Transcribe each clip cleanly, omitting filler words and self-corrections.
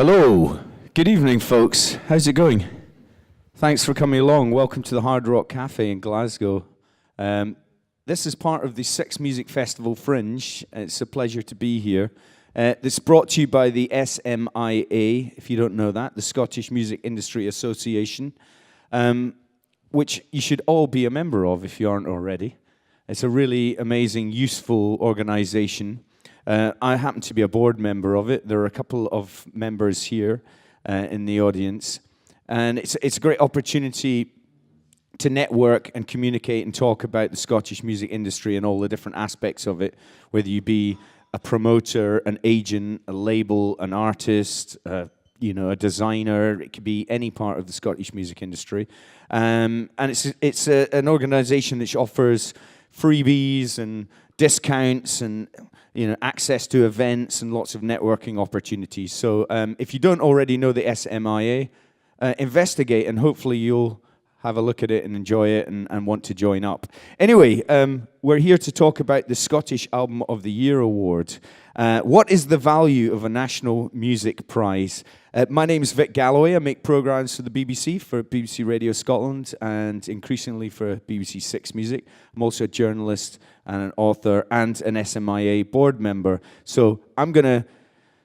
Hello, good evening folks, how's it going? Thanks for coming along, welcome to the Hard Rock Cafe in Glasgow. This is part of the Six Music Festival Fringe. It's a pleasure to be here. This is brought to you by the SMIA, if you don't know that, the Scottish Music Industry Association, which you should all be a member of if you aren't already. It's a really amazing, useful organisation. I happen to be a board member of it. There are a couple of members here in the audience. And it's a great opportunity to network and communicate and talk about the Scottish music industry and all the different aspects of it, whether you be a promoter, an agent, a label, an artist, a designer. It could be any part of the Scottish music industry. And it's an organisation which offers freebies and discounts and access to events and lots of networking opportunities. So if you don't already know the SMIA, investigate and hopefully you'll have a look at it and enjoy it and want to join up. Anyway, we're here to talk about the Scottish Album of the Year Award. What is the value of a National Music Prize? My name is Vic Galloway. I make programmes for the BBC, for BBC Radio Scotland, and increasingly for BBC Six Music. I'm also a journalist and an author and an SMIA board member. So I'm going to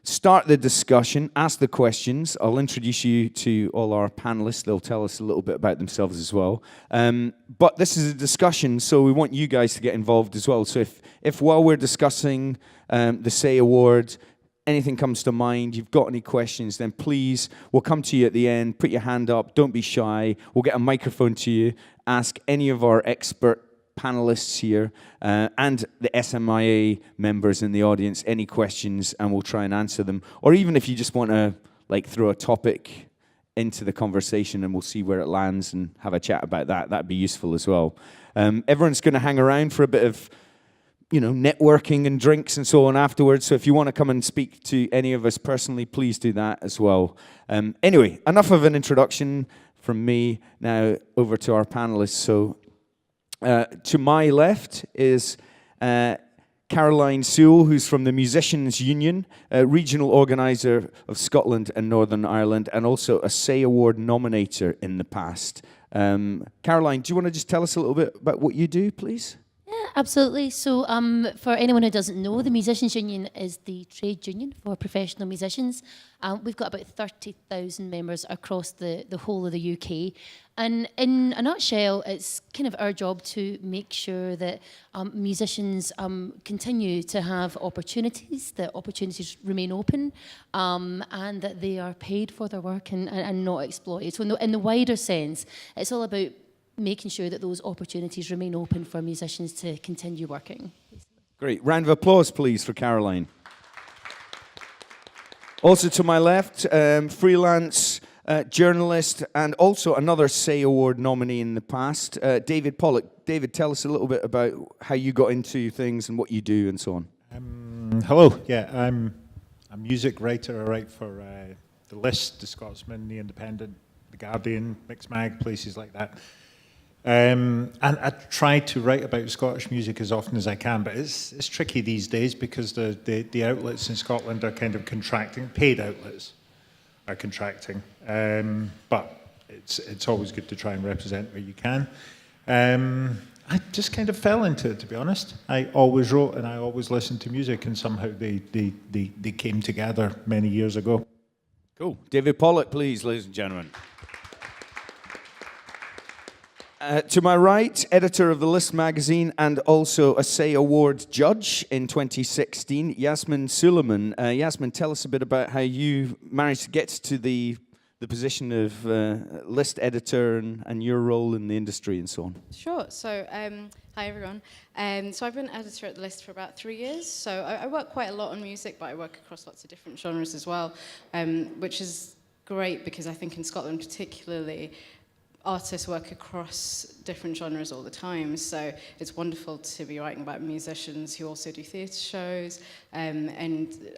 start the discussion, ask the questions. I'll introduce you to all our panelists. They'll tell us a little bit about themselves as well. But this is a discussion, so we want you guys to get involved as well. So if while we're discussing the SAY Award, anything comes to mind, you've got any questions, then please, we'll come to you at the end. Put your hand up. Don't be shy. We'll get a microphone to you. Ask any of our expert panelists here and the SMIA members in the audience any questions, and we'll try and answer them. Or even if you just want to throw a topic into the conversation and we'll see where it lands and have a chat about that, that'd be useful as well. Everyone's going to hang around for a bit of networking and drinks and so on afterwards. So if you want to come and speak to any of us personally, please do that as well. Anyway, enough of an introduction from me. Now over to our panelists. So to my left is Caroline Sewell, who's from the Musicians Union, regional organiser of Scotland and Northern Ireland, and also a SAY Award nominator in the past. Caroline, do you want to just tell us a little bit about what you do, please? Yeah, absolutely. So for anyone who doesn't know, the Musicians Union is the trade union for professional musicians. We've got about 30,000 members across the whole of the UK. And in a nutshell, it's kind of our job to make sure that musicians continue to have opportunities, that opportunities remain open, and that they are paid for their work and not exploited. So in the wider sense, it's all about making sure that those opportunities remain open for musicians to continue working. Great. Round of applause, please, for Caroline. Also to my left, freelance journalist and also another SAY Award nominee in the past, David Pollock. David, tell us a little bit about how you got into things and what you do and so on. Hello. Yeah, I'm a music writer. I write for The List, The Scotsman, The Independent, The Guardian, Mixed Mag, places like that. And I try to write about Scottish music as often as I can, but it's tricky these days because the outlets in Scotland are kind of contracting. Paid outlets are contracting, but it's always good to try and represent where you can. I just kind of fell into it, to be honest. I always wrote and I always listened to music, and somehow they came together many years ago. Cool. David Pollock, please, ladies and gentlemen. To my right, editor of The List magazine and also a SAY Award judge in 2016, Yasmin Sulaiman. Yasmin, tell us a bit about how you managed to get to the position of List editor and your role in the industry and so on. Sure. So, hi everyone. So I've been editor at The List for about 3 years. So I work quite a lot on music, but I work across lots of different genres as well, which is great because I think in Scotland particularly, artists work across different genres all the time, so it's wonderful to be writing about musicians who also do theatre shows, and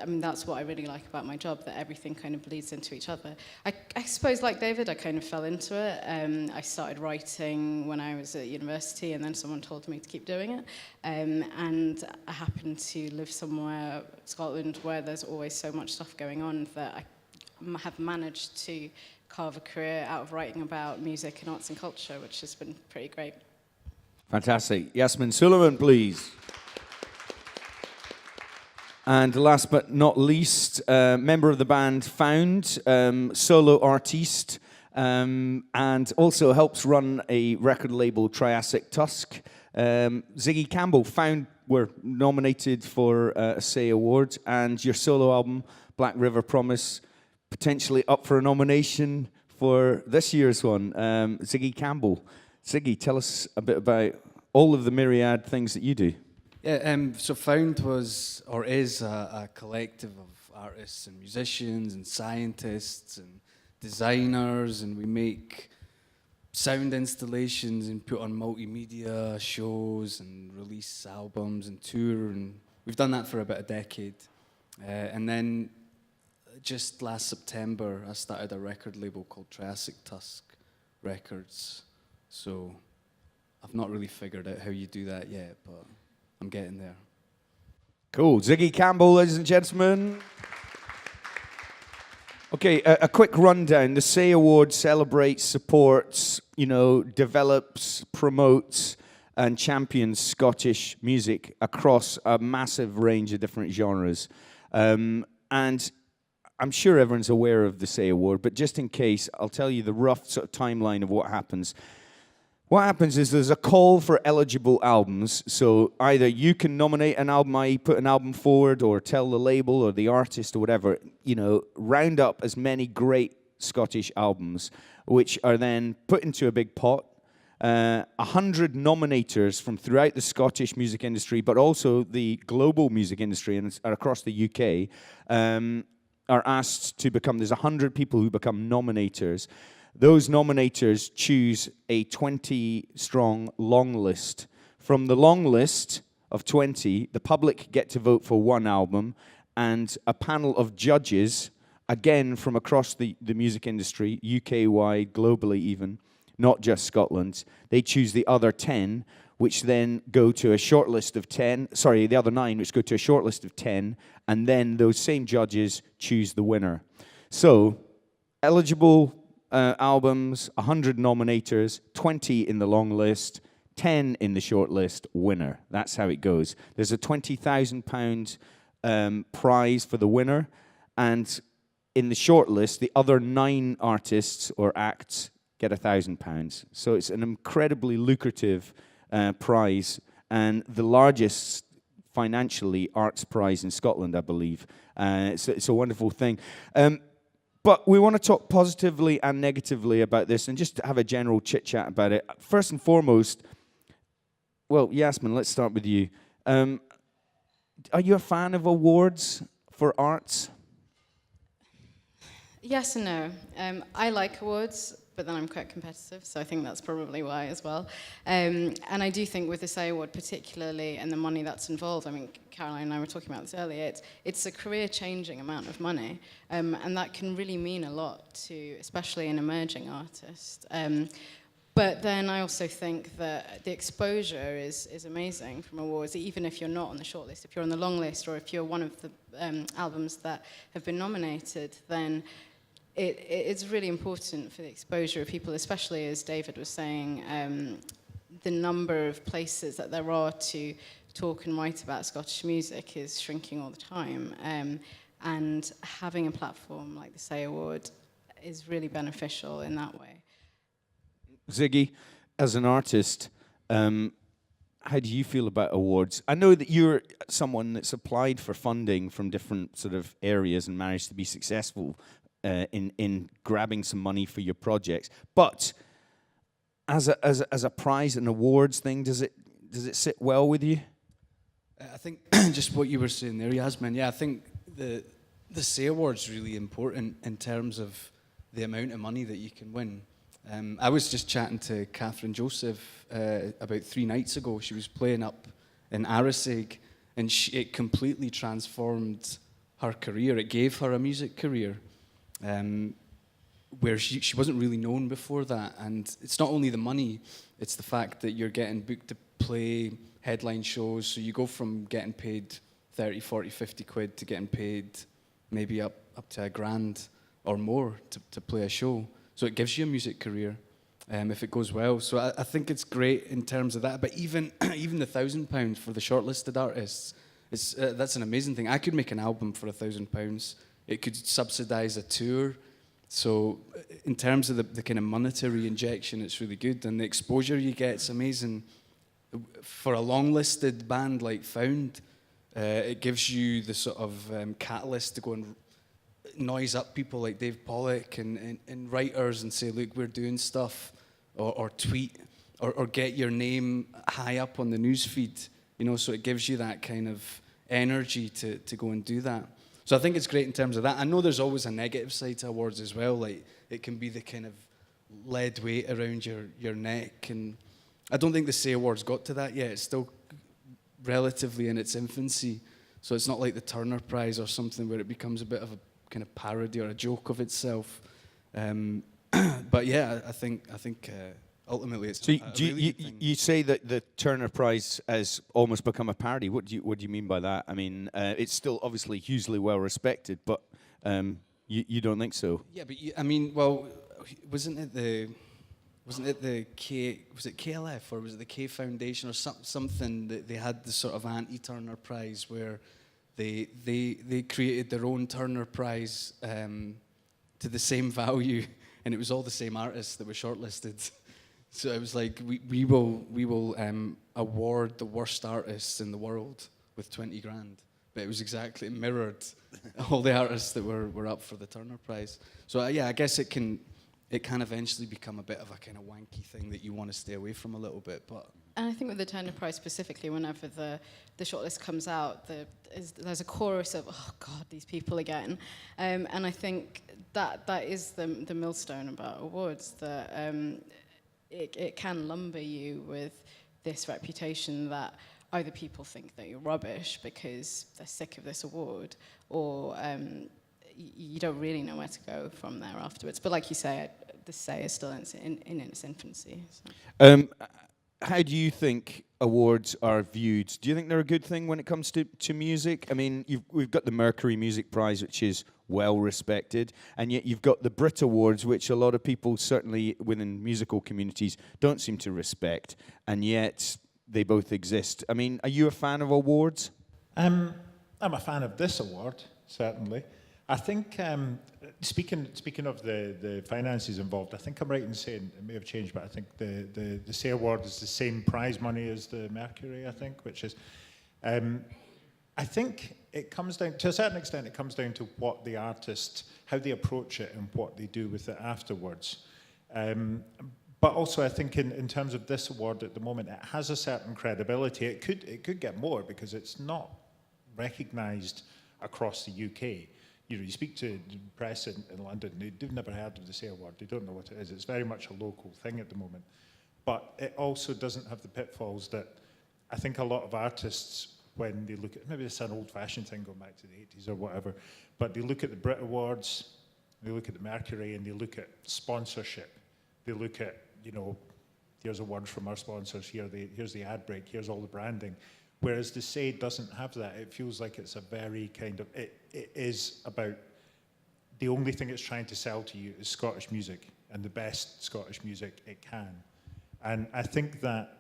I mean that's what I really like about my job, that everything kind of bleeds into each other. I suppose like David, I kind of fell into it. I started writing when I was at university, and then someone told me to keep doing it, and I happen to live somewhere, Scotland, where there's always so much stuff going on that have managed to carve a career out of writing about music and arts and culture, which has been pretty great. Fantastic. Yasmin Sulaiman, please. And last but not least, member of the band Found, solo artiste, and also helps run a record label, Triassic Tusk. Ziggy Campbell, Found were nominated for a SEA award, and your solo album, Black River Promise, potentially up for a nomination for this year's one. Ziggy Campbell. Ziggy, tell us a bit about all of the myriad things that you do. Yeah, so Found was, or is, a collective of artists and musicians and scientists and designers, and we make sound installations and put on multimedia shows and release albums and tour, and we've done that for about a decade. And then just last September, I started a record label called Triassic Tusk Records. So I've not really figured out how you do that yet, but I'm getting there. Cool. Ziggy Campbell, ladies and gentlemen. Okay, a quick rundown. The SEA Award celebrates, supports, develops, promotes, and champions Scottish music across a massive range of different genres. And I'm sure everyone's aware of the SEA Award, but just in case, I'll tell you the rough sort of timeline of what happens. What happens is there's a call for eligible albums, so either you can nominate an album, i.e. put an album forward, or tell the label or the artist or whatever, round up as many great Scottish albums, which are then put into a big pot. 100 nominators from throughout the Scottish music industry, but also the global music industry and across the UK, are asked to become, there's 100 people who become nominators. Those nominators choose a 20-strong long list. From the long list of 20, the public get to vote for one album, and a panel of judges, again from across the music industry, UK-wide, globally even, not just Scotland, they choose the other 10, which then go to a short list of 10, the other 9, which go to a short list of 10, and then those same judges choose the winner. So, eligible albums, 100 nominators, 20 in the long list, 10 in the short list, winner. That's how it goes. There's a £20,000 prize for the winner, and in the short list, the other 9 artists or acts get £1,000. So it's an incredibly lucrative prize, and the largest financially arts prize in Scotland, I believe. It's a wonderful thing. But we want to talk positively and negatively about this and just have a general chit-chat about it. First and foremost, well, Yasmin, let's start with you. Are you a fan of awards for arts? Yes and no. I like awards, but then I'm quite competitive, so I think that's probably why as well. And I do think with the SEA Award particularly, and the money that's involved, I mean, Caroline and I were talking about this earlier, it's a career-changing amount of money, and that can really mean a lot to, especially an emerging artist. But then I also think that the exposure is amazing from awards, even if you're not on the shortlist. If you're on the long list, or if you're one of the albums that have been nominated, then it's really important for the exposure of people, especially as David was saying, the number of places that there are to talk and write about Scottish music is shrinking all the time. And having a platform like the SEA Award is really beneficial in that way. Ziggy, as an artist, how do you feel about awards? I know that you're someone that's applied for funding from different sort of areas and managed to be successful in grabbing some money for your projects. But as a prize and awards thing, does it sit well with you? I think just what you were saying there, Yasmin. Yeah, I think the SEA Award's really important in terms of the amount of money that you can win. I was just chatting to Catherine Joseph about 3 nights ago. She was playing up in Arisaig, and it completely transformed her career. It gave her a music career, where she wasn't really known before that. And it's not only the money, it's the fact that you're getting booked to play headline shows. So you go from getting paid 30, 40, 50 quid to getting paid maybe up to £1,000 or more to play a show. So it gives you a music career if it goes well. So I think it's great in terms of that. But even even the £1,000 for the shortlisted artists, that's an amazing thing. I could make an album for £1,000. It could subsidise a tour. So in terms of the kind of monetary injection, it's really good. And the exposure you get, it's amazing. For a long-listed band like Found, it gives you the sort of catalyst to go and noise up people like Dave Pollock and writers and say, look, we're doing stuff, or tweet, or get your name high up on the news feed, you know, so it gives you that kind of energy to go and do that. So I think it's great in terms of that. I know there's always a negative side to awards as well, like it can be the kind of lead weight around your neck, and I don't think the SAY Awards got to that yet. It's still relatively in its infancy, so it's not like the Turner Prize or something where it becomes a bit of a kind of parody or a joke of itself. But yeah, I think ultimately it's. So a really good thing. you say that the Turner Prize has almost become a parody. What do you mean by that? I mean, it's still obviously hugely well respected, but you don't think so? Yeah, but I mean, well, wasn't it the KLF or was it the K Foundation or something that they had the sort of anti-Turner Prize where they created their own Turner Prize to the same value, and it was all the same artists that were shortlisted. So it was like we will award the worst artists in the world with 20 grand, but it was exactly mirrored all the artists that were up for the Turner Prize. So yeah, I guess it can eventually become a bit of a kind of wanky thing that you want to stay away from a little bit, but. And I think with the Turner Prize specifically, whenever the shortlist comes out, there's a chorus of, oh God, these people again. And I think that is the millstone about awards, that it can lumber you with this reputation that either people think that you're rubbish because they're sick of this award, or you don't really know where to go from there afterwards. But like you say, the SAY is still in its infancy. So. How do you think awards are viewed? Do you think they're a good thing when it comes to music? I mean, we've got the Mercury Music Prize, which is well respected, and yet you've got the Brit Awards, which a lot of people, certainly within musical communities, don't seem to respect, and yet they both exist. I mean, are you a fan of awards? I'm a fan of this award, certainly. I think, speaking of the finances involved, I think I'm right in saying, it may have changed, but I think the SAY Award is the same prize money as the Mercury, I think, which is, I think it comes down, to a certain extent, it comes down to what the artist, how they approach it and what they do with it afterwards. But also, I think in terms of this award at the moment, it has a certain credibility. It could get more because it's not recognised across the UK. You know, you speak to the press in London, they've never heard of the SAY Award. They don't know what it is. It's very much a local thing at the moment. But it also doesn't have the pitfalls that I think a lot of artists, when they look at, maybe it's an old-fashioned thing going back to the 80s or whatever, but they look at the Brit Awards, they look at the Mercury, and they look at sponsorship. They look at, you know, here's a word from our sponsors, here's the ad break, here's all the branding. Whereas the SAY doesn't have that. It feels like it's a very kind of, it is about, the only thing it's trying to sell to you is Scottish music, and the best Scottish music it can. And I think that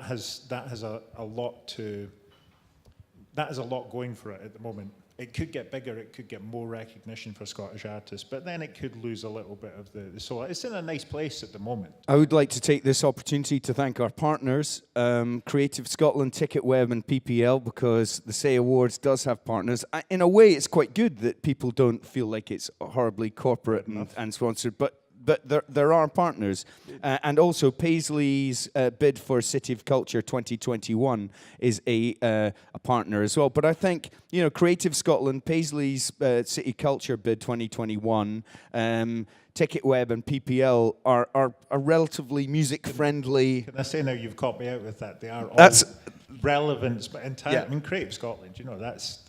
has a lot going for it at the moment. It could get bigger, it could get more recognition for Scottish artists, but then it could lose a little bit of the soul. It's in a nice place at the moment. I would like to take this opportunity to thank our partners, Creative Scotland, TicketWeb and PPL, because the SAY Awards does have partners. In a way, it's quite good that people don't feel like it's horribly corporate and sponsored, but there are partners. And also, Paisley's bid for City of Culture 2021 is a partner as well. But I think, you know, Creative Scotland, Paisley's City Culture bid 2021, TicketWeb and PPL are relatively music-friendly. Can I say now you've caught me out with that? They are all relevant, but entirely, I mean, Creative Scotland, you know, that's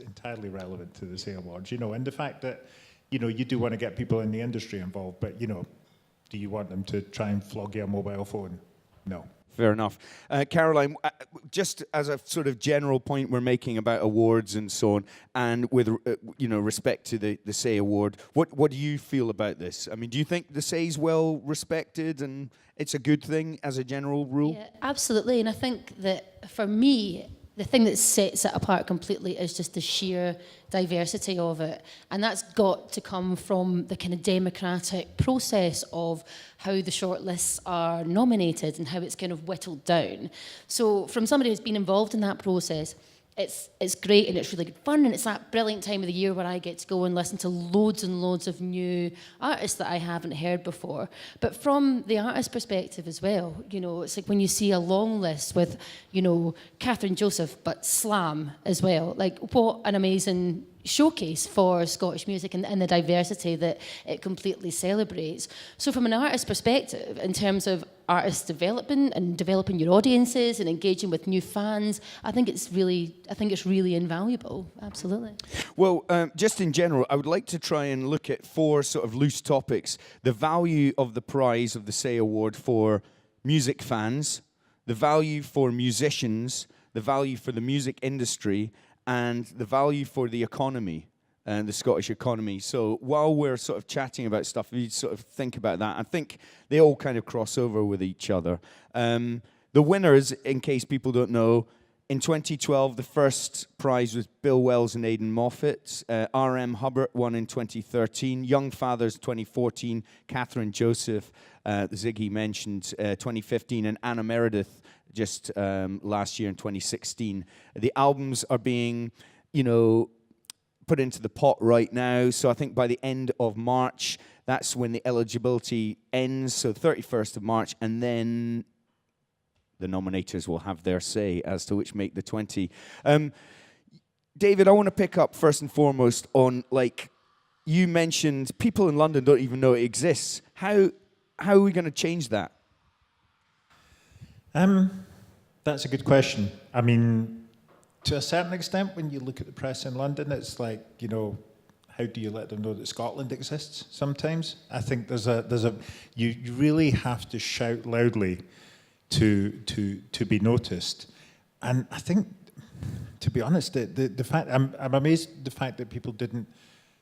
entirely relevant to the SAY Awards, you know, and the fact that, you know, you do want to get people in the industry involved, but, you know, do you want them to try and flog you a mobile phone? No. Fair enough. Caroline, just as a sort of general point we're making about awards and so on, and with respect to the SAY award, what do you feel about this? I mean, do you think the SAY's well respected and it's a good thing as a general rule? Yeah, absolutely. And I think that for me, the thing that sets it apart completely is just the sheer diversity of it. And that's got to come from the kind of democratic process of how the shortlists are nominated and how it's kind of whittled down. So from somebody who's been involved in that process, it's great and it's really good fun, and it's that brilliant time of the year where I get to go and listen to loads and loads of new artists that I haven't heard before. But from the artist perspective as well, it's like when you see a long list with, Catherine Joseph, but slam as well. Like, what an amazing showcase for Scottish music and the diversity that it completely celebrates. So from an artist perspective, in terms of artist development and developing your audiences and engaging with new fans, I think it's really invaluable. Absolutely. Well, just in general, I would like to try and look at 4 sort of loose topics: the value of the prize of the SAY Award for music fans, the value for musicians, the value for the music industry, and the value for the economy and the Scottish economy. So while we're sort of chatting about stuff, if you sort of think about that, I think they all kind of cross over with each other. The winners, in case people don't know, in 2012, the first prize was Bill Wells and Aidan Moffat. R.M. Hubbard won in 2013. Young Fathers 2014. Catherine Joseph, Ziggy mentioned, 2015. And Anna Meredith just last year in 2016. The albums are being, put into the pot right now. So I think by the end of March, that's when the eligibility ends. So 31st of March, and then the nominators will have their say as to which make the 20. David, I want to pick up first and foremost on, you mentioned people in London don't even know it exists. How are we going to change that? That's a good question. I mean, to a certain extent, when you look at the press in London, it's like, how do you let them know that Scotland exists sometimes? I think you really have to shout loudly to be noticed. And I think, to be honest, the fact, I'm amazed at the fact that people didn't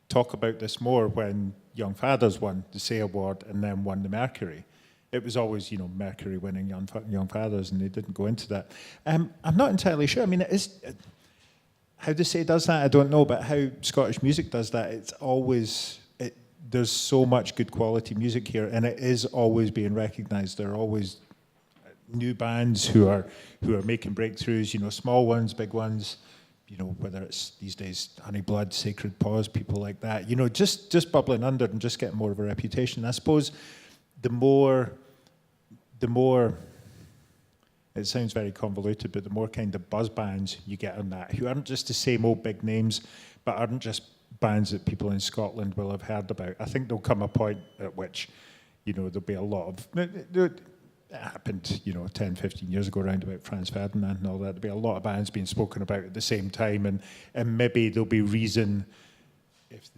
talk about this more when Young Fathers won the SAY Award and then won the Mercury. It was always, Mercury winning Young Fathers, and they didn't go into that. I'm not entirely sure. I mean, how the SAY does that, I don't know, but how Scottish music does that, it's always, there's so much good quality music here, and it is always being recognised. There are always new bands who are making breakthroughs, small ones, big ones, whether it's these days Honey Blood, Sacred Paws, people like that, just bubbling under and just getting more of a reputation. I suppose the more, it sounds very convoluted, but the more kind of buzz bands you get on that, who aren't just the same old big names, but aren't just bands that people in Scotland will have heard about. I think there'll come a point at which, there'll be a lot of, it happened, 10, 15 years ago, around about Franz Ferdinand and all that. There'll be a lot of bands being spoken about at the same time, and maybe there'll be reason, if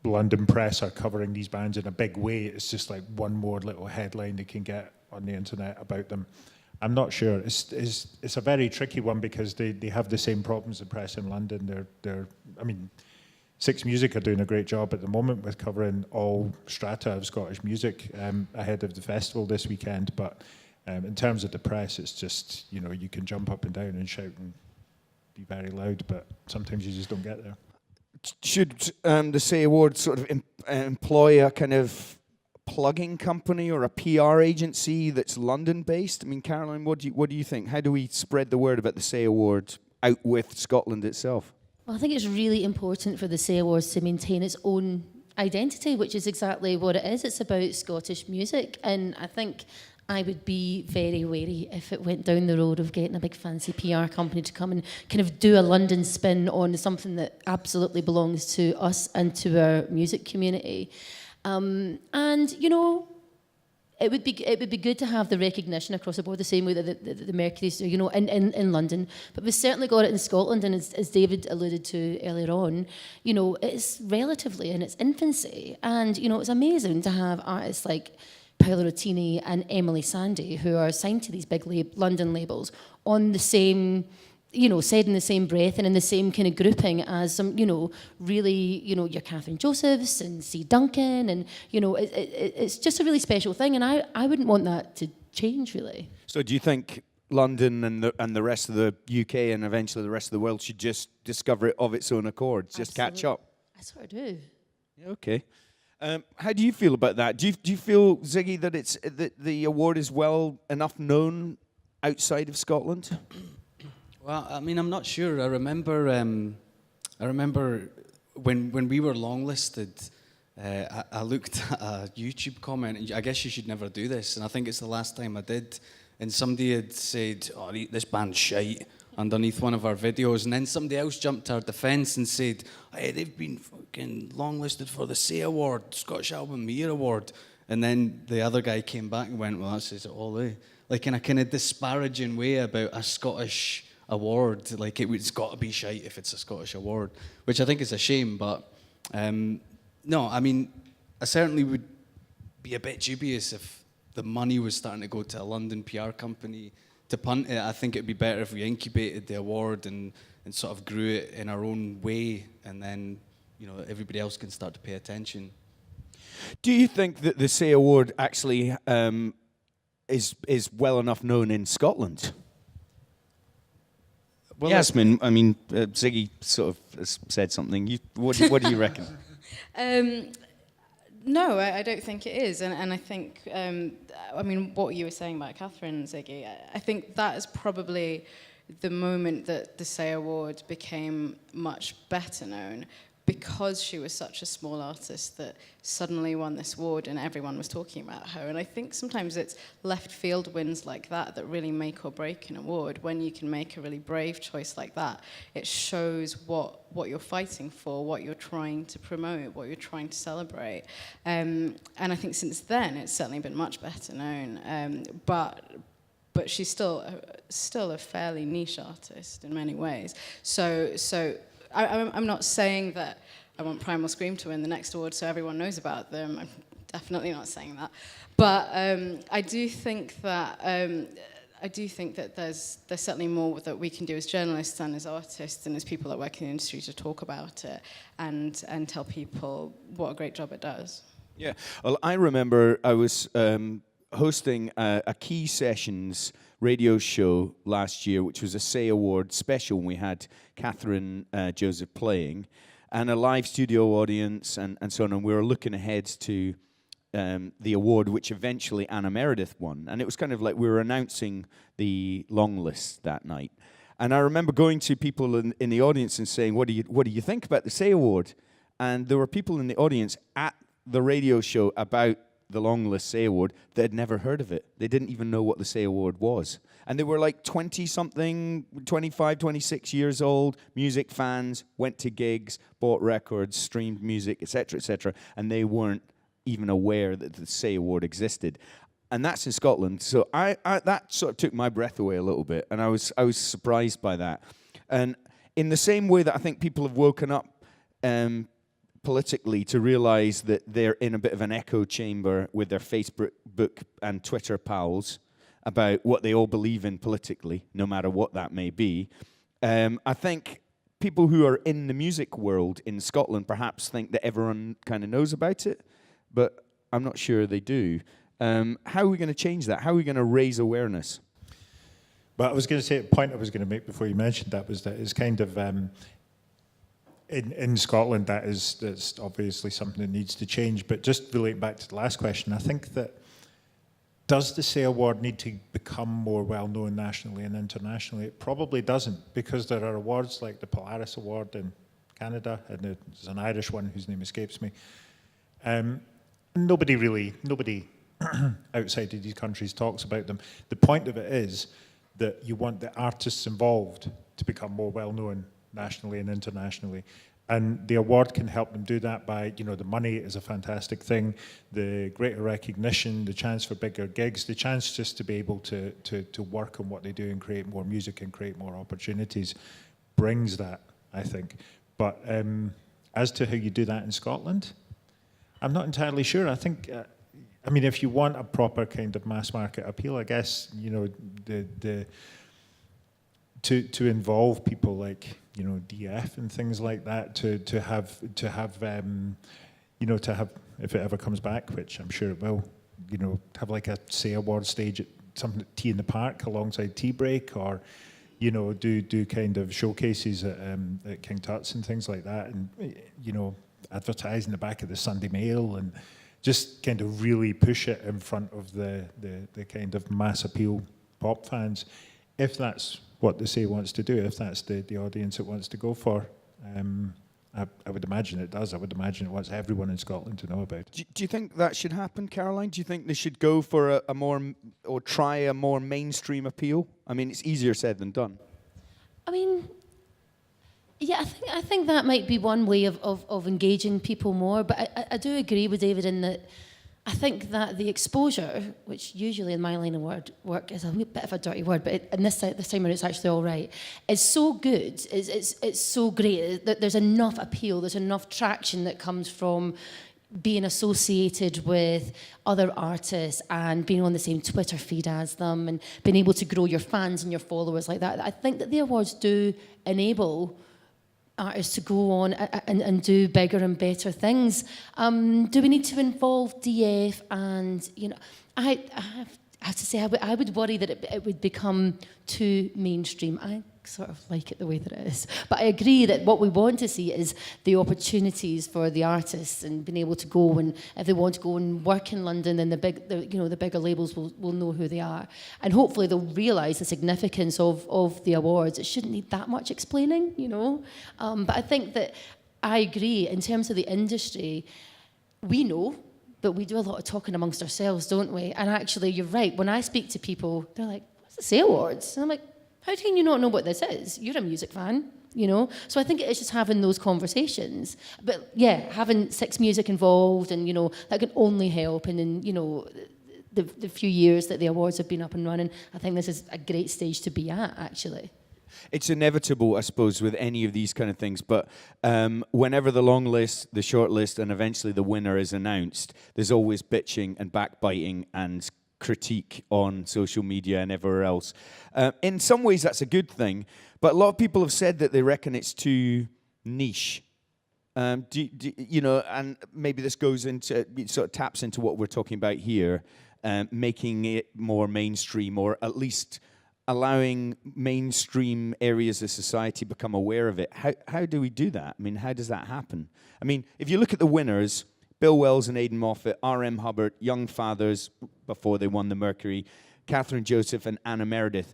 the London press are covering these bands in a big way, it's just like one more little headline they can get on the internet about them. I'm not sure. It's a very tricky one because they have the same problems the press in London. I mean, Six Music are doing a great job at the moment with covering all strata of Scottish music ahead of the festival this weekend. But in terms of the press, it's just, you can jump up and down and shout and be very loud, but sometimes you just don't get there. Should the SAY Award sort of employ a kind of plugging company or a PR agency that's London-based? I mean, Caroline, what do you think? How do we spread the word about the SAY Award out with Scotland itself? Well, I think it's really important for the SAY Awards to maintain its own identity, which is exactly what it is. It's about Scottish music, and I think I would be very wary if it went down the road of getting a big fancy PR company to come and kind of do a London spin on something that absolutely belongs to us and to our music community. It would be good to have the recognition across the board, the same way that the Mercury's do, in London. But we've certainly got it in Scotland, and as David alluded to earlier on, it's relatively in its infancy. And, it's amazing to have artists like Paolo Rottini and Emily Sandé, who are signed to these big London labels on the same, said in the same breath and in the same kind of grouping as some, really, your Catherine Josephs and C. Duncan, and, it's just a really special thing, and I wouldn't want that to change, really. So do you think London and the rest of the UK and eventually the rest of the world should just discover it of its own accord, just catch up? I sort of do. Yeah, okay. How do you feel about that? Do you feel, Ziggy, that that the award is well enough known outside of Scotland? Well, I mean, I'm not sure. I remember when we were longlisted, I looked at a YouTube comment, and I guess you should never do this, and I think it's the last time I did, and somebody had said, "Oh, this band's shite," underneath one of our videos, and then somebody else jumped to our defence and said, "Hey, they've been fucking longlisted for the SMIA Award, Scottish Album of the Year Award," and then the other guy came back and went, "Well, that says it all, eh?" Like in a kind of disparaging way about a Scottish award, like it's got to be shite if it's a Scottish award, which I think is a shame, but no, I mean, I certainly would be a bit dubious if the money was starting to go to a London PR company to punt it. I think it'd be better if we incubated the award and sort of grew it in our own way, and then, everybody else can start to pay attention. Do you think that the SEA Award actually is well enough known in Scotland? Well, Yasmin, I mean, Ziggy sort of has said something. What do you reckon? No, I don't think it is. And I think, what you were saying about Catherine, Ziggy, I think that is probably the moment that the SEA Award became much better known, because she was such a small artist that suddenly won this award and everyone was talking about her. And I think sometimes it's left field wins like that really make or break an award. When you can make a really brave choice like that, it shows what you're fighting for, what you're trying to promote, what you're trying to celebrate. And I think since then it's certainly been much better known. But she's still a fairly niche artist in many ways. So I'm not saying that I want Primal Scream to win the next award so everyone knows about them. I'm definitely not saying that. But I do think that there's certainly more that we can do as journalists and as artists and as people that work in the industry to talk about it and tell people what a great job it does. Yeah. Well, I remember I was hosting a Key Sessions radio show last year, which was a SEA Award special. We had Catherine Joseph playing and a live studio audience and so on, and we were looking ahead to the award, which eventually Anna Meredith won. And it was kind of like we were announcing the long list that night. And I remember going to people in the audience and saying, what do you think about the SEA Award? And there were people in the audience at the radio show about the long list SEA Award that had never heard of it. They didn't even know what the SEA Award was. And they were like 20-something, 25, 26 years old, music fans, went to gigs, bought records, streamed music, etc., and they weren't even aware that the SEA Award existed. And that's in Scotland. So I that sort of took my breath away a little bit, and I was surprised by that. And in the same way that I think people have woken up politically to realize that they're in a bit of an echo chamber with their Facebook and Twitter pals about what they all believe in politically, no matter what that may be. I think people who are in the music world in Scotland perhaps think that everyone kind of knows about it, but I'm not sure they do. How are we going to change that? How are we going to raise awareness? But I was going to say, the point I was going to make before you mentioned that was that it's kind of, in Scotland, that's obviously something that needs to change. But just relating back to the last question, I think that, does the SEA Award need to become more well-known nationally and internationally? It probably doesn't, because there are awards like the Polaris Award in Canada, and there's an Irish one whose name escapes me. Nobody outside of these countries talks about them. The point of it is that you want the artists involved to become more well-known nationally and internationally. And the award can help them do that by, the money is a fantastic thing, the greater recognition, the chance for bigger gigs, the chance just to be able to work on what they do and create more music and create more opportunities brings that, I think. But as to how you do that in Scotland, I'm not entirely sure. I think I mean, if you want a proper kind of mass market appeal, I guess, you know, to involve people like, you know, DF and things like that, to have you know, to have, if it ever comes back, which I'm sure it will, you know, have like a say award stage at something at Tea in the Park alongside Tea Break, or, you know, do kind of showcases at King Tut's and things like that, and, you know, advertise in the back of the Sunday Mail, and just kind of really push it in front of the kind of mass appeal pop fans, if that's what the Say wants to do, if that's the audience it wants to go for. I would imagine it does. I would imagine it wants everyone in Scotland to know about it. Do you think that should happen, Caroline? Do you think they should go for a more, or try a more mainstream appeal? I mean, it's easier said than done. I mean, yeah, I think that might be one way of engaging people more. But I do agree with David in that I think that the exposure, which usually in my line of work is a wee bit of a dirty word, but this time when it's actually all right, is so good. It's so great that there's enough appeal, there's enough traction that comes from being associated with other artists and being on the same Twitter feed as them and being able to grow your fans and your followers like that. I think that the awards do enable artists to go on and do bigger and better things. Do we need to involve DF? And, you know, I have to say, I would worry that it would become too mainstream. I sort of like it the way that it is. But I agree that what we want to see is the opportunities for the artists and being able to go, and if they want to go and work in London, then the bigger labels will know who they are. And hopefully they'll realise the significance of the awards. It shouldn't need that much explaining, you know. But I think that I agree, in terms of the industry, we know, but we do a lot of talking amongst ourselves, don't we? And actually, you're right. When I speak to people, they're like, what's the Say Awards? And I'm like, how can you not know what this is? You're a music fan, you know? So I think it is just having those conversations. But yeah, having Six Music involved, and, you know, that can only help. And then, you know, the few years that the awards have been up and running, I think this is a great stage to be at, actually. It's inevitable, I suppose, with any of these kind of things, but whenever the long list, the short list, and eventually the winner is announced, there's always bitching and backbiting and critique on social media and everywhere else. In some ways, that's a good thing, but a lot of people have said that they reckon it's too niche. You know, and maybe this goes into, it sort of taps into what we're talking about here, making it more mainstream, or at least allowing mainstream areas of society become aware of it. How do we do that? I mean, how does that happen? I mean, if you look at the winners, Bill Wells and Aidan Moffat, R.M. Hubbard, Young Fathers, before they won the Mercury, Catherine Joseph and Anna Meredith,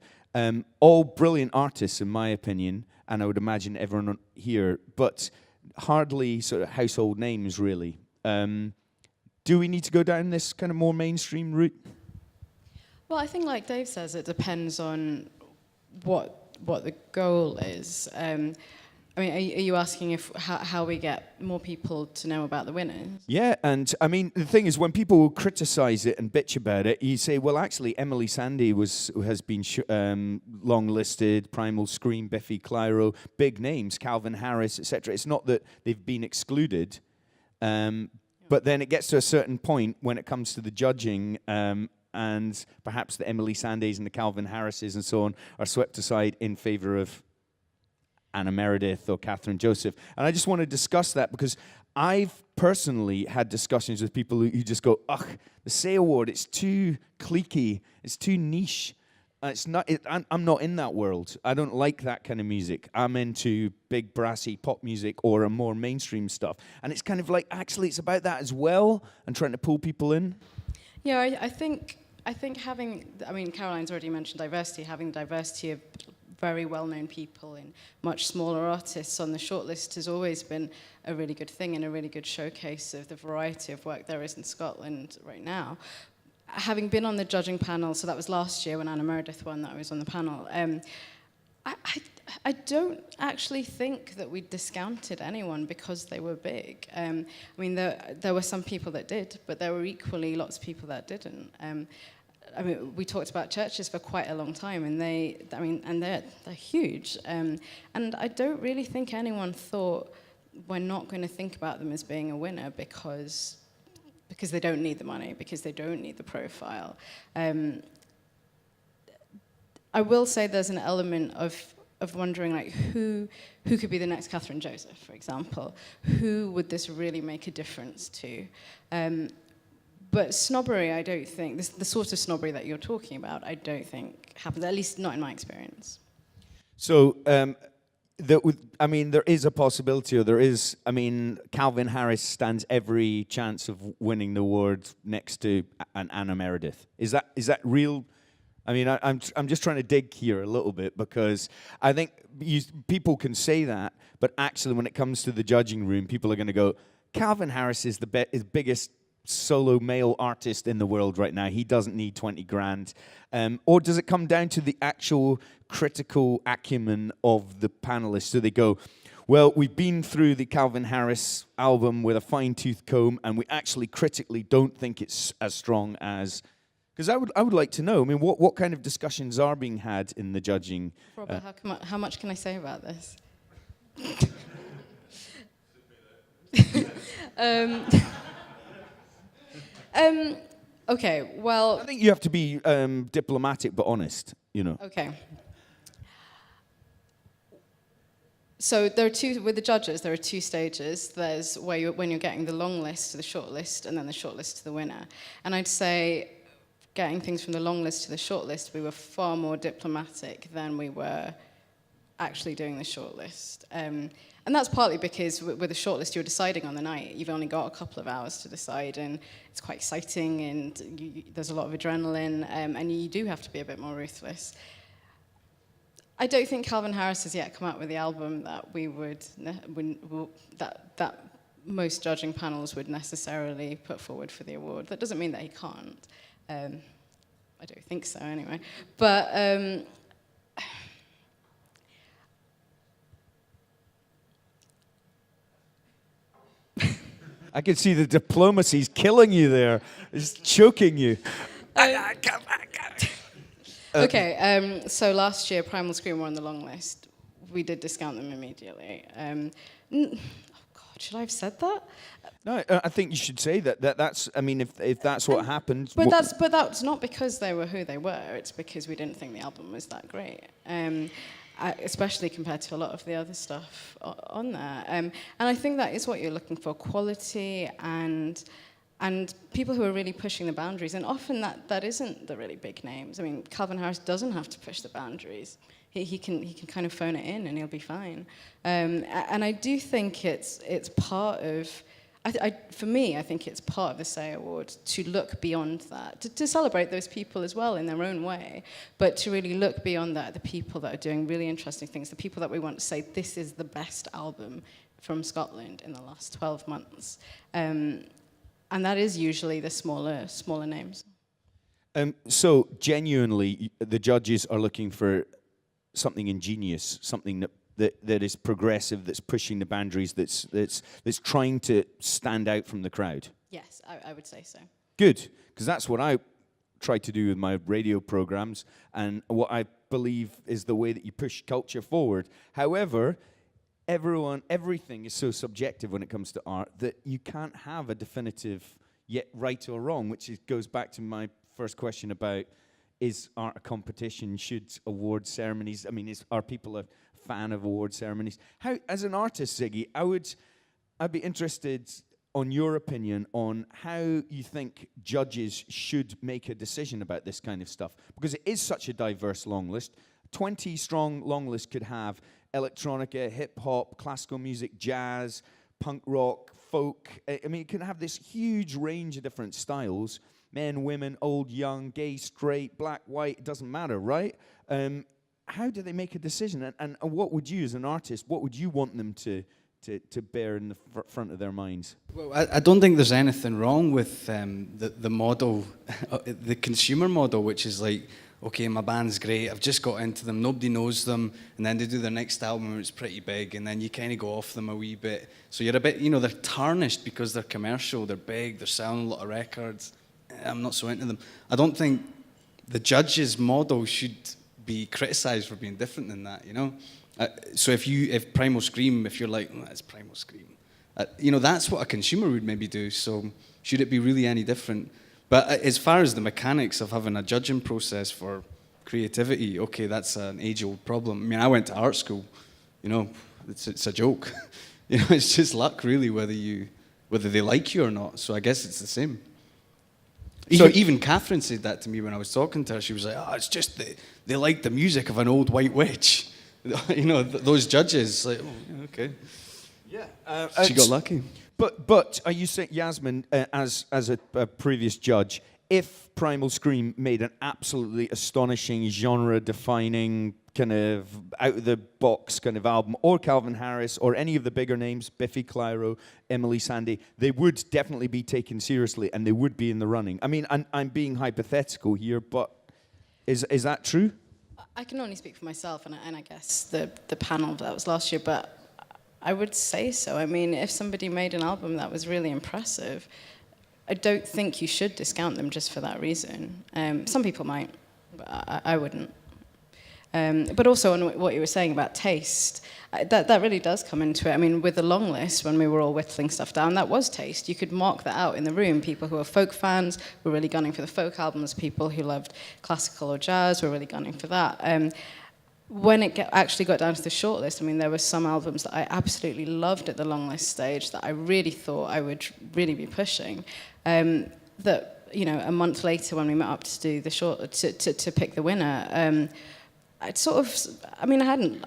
all brilliant artists, in my opinion, and I would imagine everyone here, but hardly sort of household names, really. Do we need to go down this kind of more mainstream route? Well, I think, like Dave says, it depends on what the goal is. I mean, are you asking how we get more people to know about the winners? Yeah, and I mean, the thing is, when people criticize it and bitch about it, you say, well, actually, Emily Sandé has been long listed, Primal Scream, Biffy Clyro, big names, Calvin Harris, etc. It's not that they've been excluded, but then it gets to a certain point when it comes to the judging, and perhaps the Emily Sandés and the Calvin Harrises and so on are swept aside in favor of Anna Meredith or Catherine Joseph. And I just want to discuss that, because I've personally had discussions with people who just go, ugh, the Say Award, it's too cliquey, it's too niche. I'm not in that world. I don't like that kind of music. I'm into big brassy pop music or a more mainstream stuff. And it's kind of like, actually, it's about that as well, and trying to pull people in. Yeah, I think having, I mean, Caroline's already mentioned diversity, having diversity of very well-known people and much smaller artists on the shortlist has always been a really good thing and a really good showcase of the variety of work there is in Scotland right now. Having been on the judging panel, so that was last year when Anna Meredith won, that I was on the panel, I don't actually think that we discounted anyone because they were big. I mean, there were some people that did, but there were equally lots of people that didn't. I mean, we talked about churches for quite a long time, and they're huge. And I don't really think anyone thought we're not going to think about them as being a winner because because they don't need the money, because they don't need the profile. I will say there's an element of wondering, like, who could be the next Catherine Joseph, for example? Who would this really make a difference to? But snobbery, I don't think, the sort of snobbery that you're talking about, I don't think happens, at least not in my experience. So, there is a possibility, or Calvin Harris stands every chance of winning the award next to an Anna Meredith. Is that real? I'm just trying to dig here a little bit, because I think people can say that, but actually when it comes to the judging room, people are going to go, Calvin Harris is the biggest solo male artist in the world right now. He doesn't need 20 grand. Or does it come down to the actual critical acumen of the panelists? So they go, well, we've been through the Calvin Harris album with a fine-tooth comb, and we actually critically don't think it's as strong as... Because I would like to know, what kind of discussions are being had in the judging? Robert, how much can I say about this? Okay, well... I think you have to be diplomatic but honest, Okay. So there are with the judges, there are two stages. There's when you're getting the long list to the short list, and then the short list to the winner. And I'd say getting things from the long list to the short list, we were far more diplomatic than we were actually doing the short list. And that's partly because with a shortlist, you're deciding on the night. You've only got a couple of hours to decide, and it's quite exciting, and there's a lot of adrenaline, and you do have to be a bit more ruthless. I don't think Calvin Harris has yet come out with the album that that most judging panels would necessarily put forward for the award. That doesn't mean that he can't. I don't think so, anyway. But... I can see the diplomacy's killing you there. It's choking you. Okay, so last year, Primal Scream were on the long list. We did discount them immediately. Oh, God, should I have said that? No, I think you should say that. That's. If that's what happened. But that's not because they were who they were. It's because we didn't think the album was that great. Especially compared to a lot of the other stuff on there. And I think that is what you're looking for, quality and people who are really pushing the boundaries. And often that isn't the really big names. Calvin Harris doesn't have to push the boundaries. He can kind of phone it in and he'll be fine. And I do think it's part of... for me, I think it's part of the SEA Award to look beyond that, to celebrate those people as well in their own way, but to really look beyond that, the people that are doing really interesting things, the people that we want to say, this is the best album from Scotland in the last 12 months. And that is usually the smaller names. So genuinely, the judges are looking for something ingenious, something that is progressive, that's pushing the boundaries, that's trying to stand out from the crowd. Yes, I would say so. Good, because that's what I try to do with my radio programs, and what I believe is the way that you push culture forward. However, everything is so subjective when it comes to art that you can't have a definitive yet right or wrong, which goes back to my first question about, is art a competition? Should award ceremonies, are people a fan of award ceremonies? How, as an artist, Ziggy, I'd be interested on your opinion on how you think judges should make a decision about this kind of stuff, because it is such a diverse long list. 20-strong long list could have electronica, hip-hop, classical music, jazz, punk rock, folk. It can have this huge range of different styles. Men, women, old, young, gay, straight, black, white, it doesn't matter, right? How do they make a decision? And what would you, as an artist, what would you want them to bear in the front of their minds? Well, I don't think there's anything wrong with the model, the consumer model, which is like, okay, my band's great, I've just got into them, nobody knows them, and then they do their next album, it's pretty big, and then you kind of go off them a wee bit. So you're a bit, they're tarnished because they're commercial, they're big, they're selling a lot of records. I'm not so into them. I don't think the judges' model should be criticised for being different than that, So if Primal Scream, if you're like, it's Primal Scream, That's what a consumer would maybe do. So should it be really any different? But as far as the mechanics of having a judging process for creativity, okay, that's an age-old problem. I mean, I went to art school. It's a joke. It's just luck, really, whether they like you or not. So I guess it's the same. Even Catherine said that to me when I was talking to her. She was like, "Oh, it's just they like the music of an old white witch." Those judges. Like, oh, okay. Yeah, she got lucky. But are you saying, Yasmin, as a previous judge, if Primal Scream made an absolutely astonishing genre-defining kind of out-of-the-box kind of album, or Calvin Harris, or any of the bigger names, Biffy Clyro, Emily Sandé, they would definitely be taken seriously and they would be in the running. I mean, I'm being hypothetical here, but is that true? I can only speak for myself, and I guess the panel that was last year, but I would say so. I mean, if somebody made an album that was really impressive, I don't think you should discount them just for that reason. Some people might, but I wouldn't. But also on what you were saying about taste, that really does come into it. I mean, with the long list, when we were all whittling stuff down, that was taste. You could mark that out in the room. People who are folk fans were really gunning for the folk albums. People who loved classical or jazz were really gunning for that. When it actually got down to the shortlist, I mean, there were some albums that I absolutely loved at the long list stage that I really thought I would really be pushing. That, a month later when we met up to do the to pick the winner, I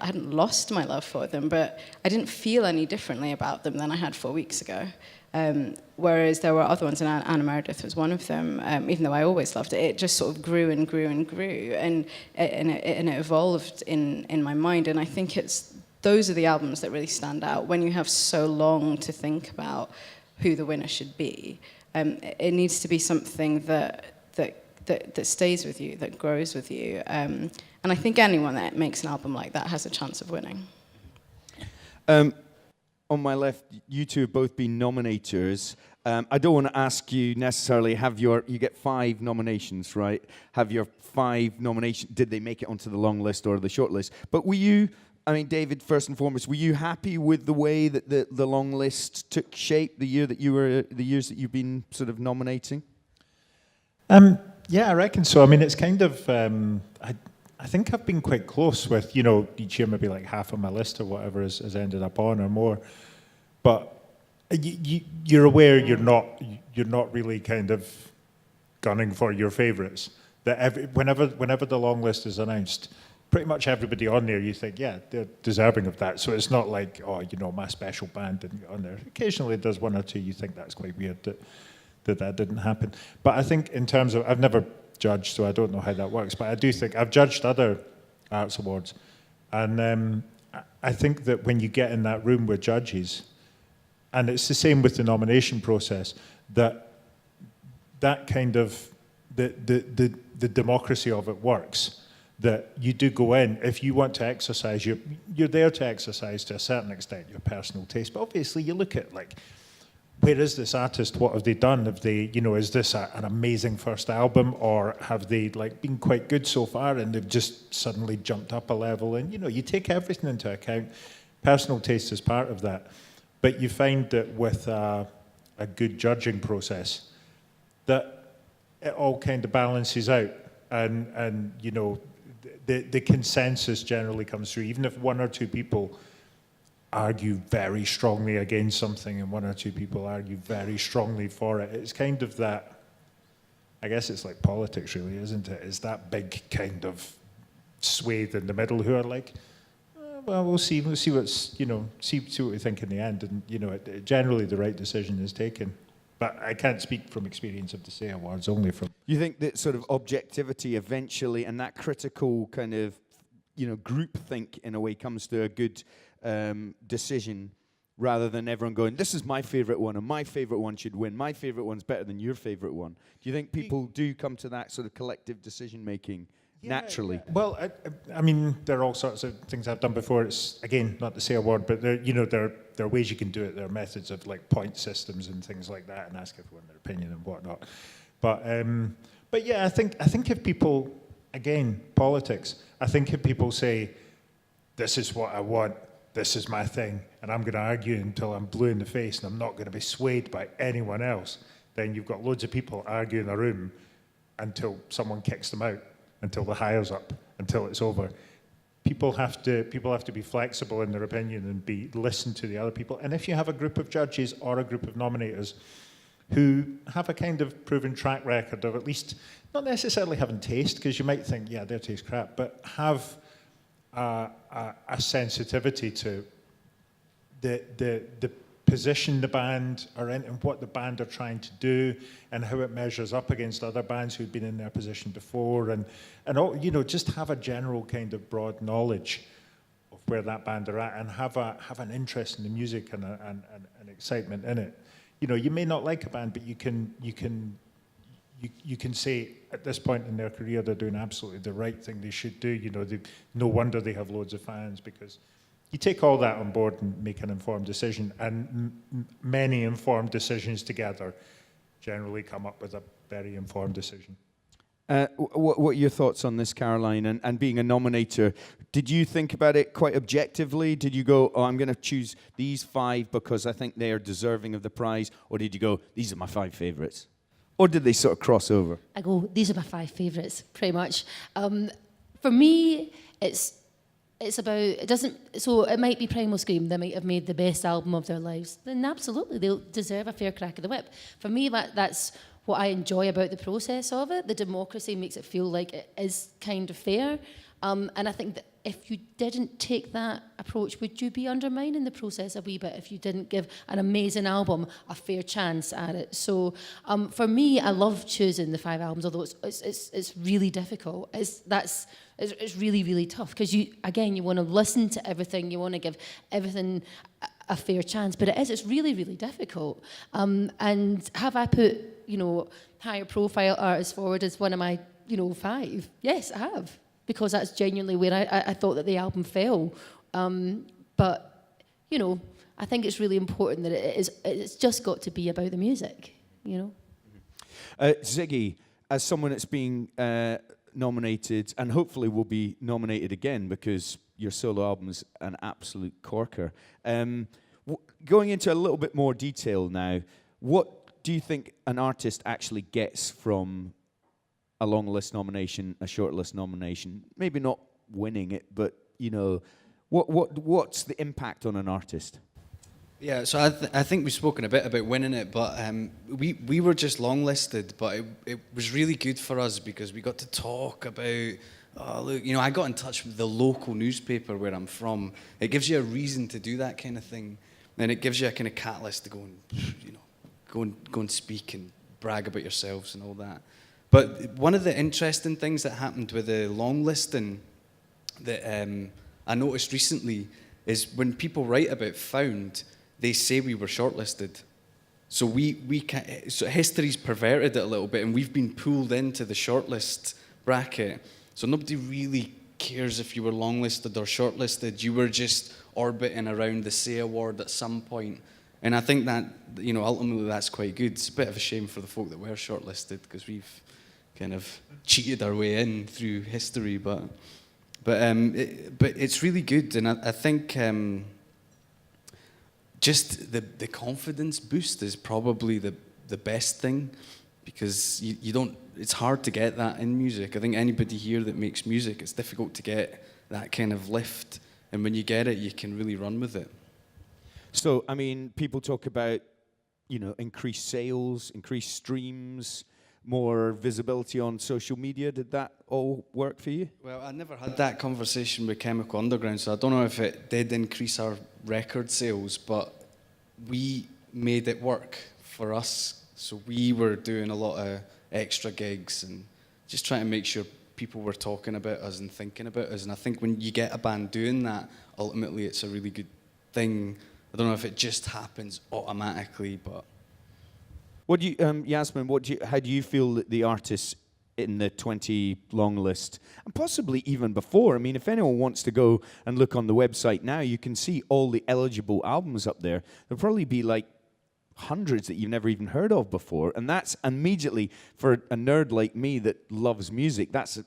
hadn't lost my love for them, but I didn't feel any differently about them than I had 4 weeks ago. Whereas there were other ones, and Anna Meredith was one of them. Even though I always loved it, it just sort of grew and grew and grew, and it evolved in my mind. And I think those are the albums that really stand out when you have so long to think about who the winner should be. It needs to be something that stays with you, that grows with you. And I think anyone that makes an album like that has a chance of winning. On my left, you two have both been nominators. I don't want to ask you necessarily, you get 5 nominations, right? Have your 5 nominations, did they make it onto the long list or the short list? But David, first and foremost, were you happy with the way that the long list took shape the years that you've been sort of nominating? Yeah, I reckon so. I mean, it's kind of, I think I've been quite close with, each year maybe like half of my list or whatever has ended up on or more. But you're aware you're not really kind of gunning for your favourites. That whenever the long list is announced, pretty much everybody on there, you think, yeah, they're deserving of that. So it's not like, my special band didn't get on there. Occasionally there's one or two you think that's quite weird that didn't happen. But I think in terms of, I've never judged, so I don't know how that works, but I do think, I've judged other arts awards, and I think that when you get in that room with judges, and it's the same with the nomination process, that kind of, the democracy of it works, that you do go in, if you want to exercise, you're there to exercise to a certain extent your personal taste, but obviously you look at like, where is this artist? What have they done? Have they, is this an amazing first album, or have they been quite good so far and they've just suddenly jumped up a level? And you take everything into account. Personal taste is part of that, but you find that with a good judging process, that it all kind of balances out, and the consensus generally comes through, even if one or two people argue very strongly against something and one or two people argue very strongly for it. It's kind of that, I guess it's like politics really, isn't it? It's that big kind of swathe in the middle who are like, well, we'll see what's, see what we think in the end. And, generally the right decision is taken. But I can't speak from experience of the SEA Awards, only from... You think that sort of objectivity eventually and that critical kind of, groupthink in a way comes to a good decision, rather than everyone going, this is my favourite one, and my favourite one should win. My favourite one's better than your favourite one. Do you think people do come to that sort of collective decision-making naturally? Yeah. Well, I mean, there are all sorts of things I've done before. It's, again, not the SEA Award, but there are ways you can do it. There are methods of point systems and things like that, and ask everyone their opinion and whatnot. But yeah, I think if people, again, politics, I think if people say, this is what I want, this is my thing, and I'm going to argue until I'm blue in the face and I'm not going to be swayed by anyone else, then you've got loads of people arguing in a room until someone kicks them out, until the hire's up, until it's over. People have to be flexible in their opinion and listen to the other people. And if you have a group of judges or a group of nominators who have a kind of proven track record of at least, not necessarily having taste, because you might think, yeah, their taste crap, but have a sensitivity to the position the band are in and what the band are trying to do and how it measures up against other bands who've been in their position before, and all, just have a general kind of broad knowledge of where that band are at, and have an interest in the music and an excitement in it. You may not like a band, but you can say at this point in their career they're doing absolutely the right thing they should do. No wonder they have loads of fans, because you take all that on board and make an informed decision, and many informed decisions together generally come up with a very informed decision. What are your thoughts on this, Caroline, and being a nominator? Did you think about it quite objectively? Did you go, I'm going to choose these 5 because I think they are deserving of the prize? Or did you go, these are my 5 favourites? Or did they sort of cross over? I go, these are my 5 favourites, pretty much. For me, it's about, it doesn't, so it might be Primal Scream, they might have made the best album of their lives. Then absolutely, they'll deserve a fair crack of the whip. For me, that's what I enjoy about the process of it. The democracy makes it feel like it is kind of fair. And I think that if you didn't take that approach, would you be undermining the process a wee bit if you didn't give an amazing album a fair chance at it? So for me, I love choosing the 5 albums, although it's really difficult. It's really, really tough, because you want to listen to everything, you want to give everything a fair chance, but it's really, really difficult. And have I put, higher profile artists forward as one of my, 5? Yes, I have, because that's genuinely where I thought that the album fell. But, I think it's really important that it's just got to be about the music, Ziggy, as someone that's being nominated, and hopefully will be nominated again because your solo album's an absolute corker. Going into a little bit more detail now, what do you think an artist actually gets from a long list nomination, a short list nomination? Maybe not winning it, but what's the impact on an artist? Yeah, so I think we've spoken a bit about winning it, but we were just longlisted, but it was really good for us because we got to talk about, I got in touch with the local newspaper where I'm from. It gives you a reason to do that kind of thing, and it gives you a kind of catalyst to go and speak and brag about yourselves and all that. But one of the interesting things that happened with the longlisting that I noticed recently is when people write about Found, they say we were shortlisted. So so history's perverted it a little bit, and we've been pulled into the shortlist bracket. So nobody really cares if you were longlisted or shortlisted. You were just orbiting around the Say Award at some point. And I think that, ultimately that's quite good. It's a bit of a shame for the folk that were shortlisted, because we've kind of cheated our way in through history, but it's really good. And I think just the confidence boost is probably the best thing, because you don't, it's hard to get that in music. I think anybody here that makes music, it's difficult to get that kind of lift, and when you get it, you can really run with it. So, people talk about, increased sales, increased streams, more visibility on social media. Did that all work for you? Well, I never had that conversation with Chemical Underground, so I don't know if it did increase our record sales, but we made it work for us. So we were doing a lot of extra gigs and just trying to make sure people were talking about us and thinking about us. And I think when you get a band doing that, ultimately it's a really good thing. I don't know if it just happens automatically, but... What do you, Yasmin, how do you feel that the artists in the 20 long list, and possibly even before, if anyone wants to go and look on the website now, you can see all the eligible albums up there. There'll probably be like hundreds that you've never even heard of before, and that's immediately, for a nerd like me that loves music, that's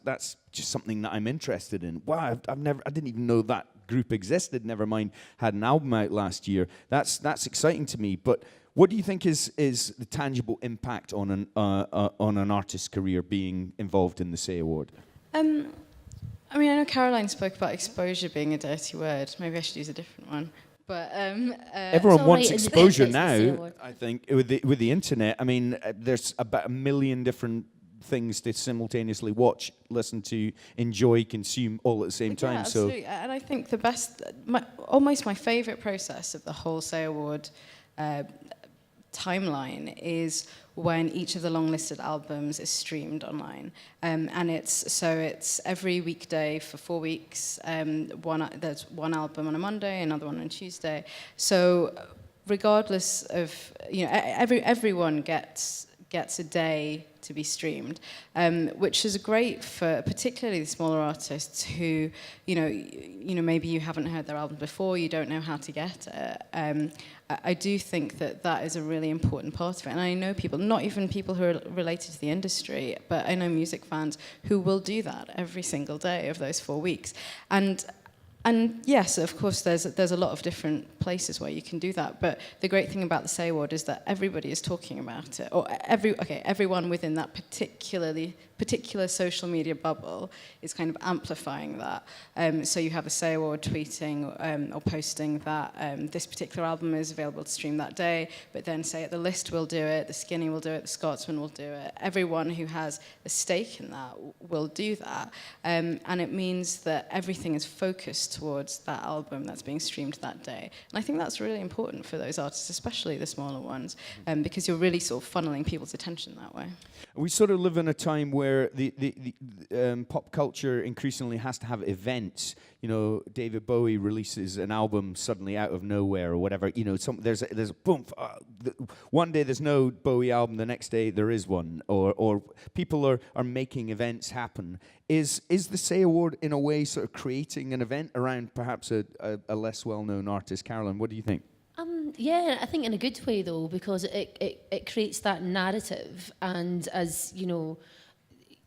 just something that I'm interested in. Wow, I didn't even know that group existed, never mind had an album out last year. That's exciting to me. But what do you think is the tangible impact on an artist's career being involved in the Say Award? I mean, I know Caroline spoke about exposure being a dirty word. Maybe I should use a different one. But everyone wants exposure It's the Say now. Award. I think with the internet. I mean, there's about 1 million different things to simultaneously watch, listen to, enjoy, consume all at the same time. Yeah, absolutely. And I think almost my favourite process of the whole Say Award timeline is when each of the long-listed albums is streamed online. And it's every weekday for 4 weeks. There's one album on a Monday, another one on a Tuesday. So regardless of, everyone gets a day to be streamed, which is great for particularly the smaller artists who, maybe you haven't heard their album before, you don't know how to get it. I do think that is a really important part of it. And I know people, not even people who are related to the industry, but I know music fans who will do that every single day of those 4 weeks. And yes, of course, there's a lot of different places where you can do that. But the great thing about the Say Award is that everybody is talking about it, or everyone within that particular social media bubble is kind of amplifying that. So you have the Say Award tweeting or posting that this particular album is available to stream that day, but then say the List will do it, the Skinny will do it, the Scotsman will do it. Everyone who has a stake in that will do that. And it means that everything is focused towards that album that's being streamed that day. And I think that's really important for those artists, especially the smaller ones, because you're really sort of funneling people's attention that way. We sort of live in a time where the pop culture increasingly has to have events. David Bowie releases an album suddenly out of nowhere or whatever. There's a boom. One day there's no Bowie album, the next day there is one. Or people are making events happen. Is the Say Award in a way sort of creating an event around perhaps a less well-known artist? Caroline, what do you think? Yeah, I think in a good way though, because it creates that narrative, and as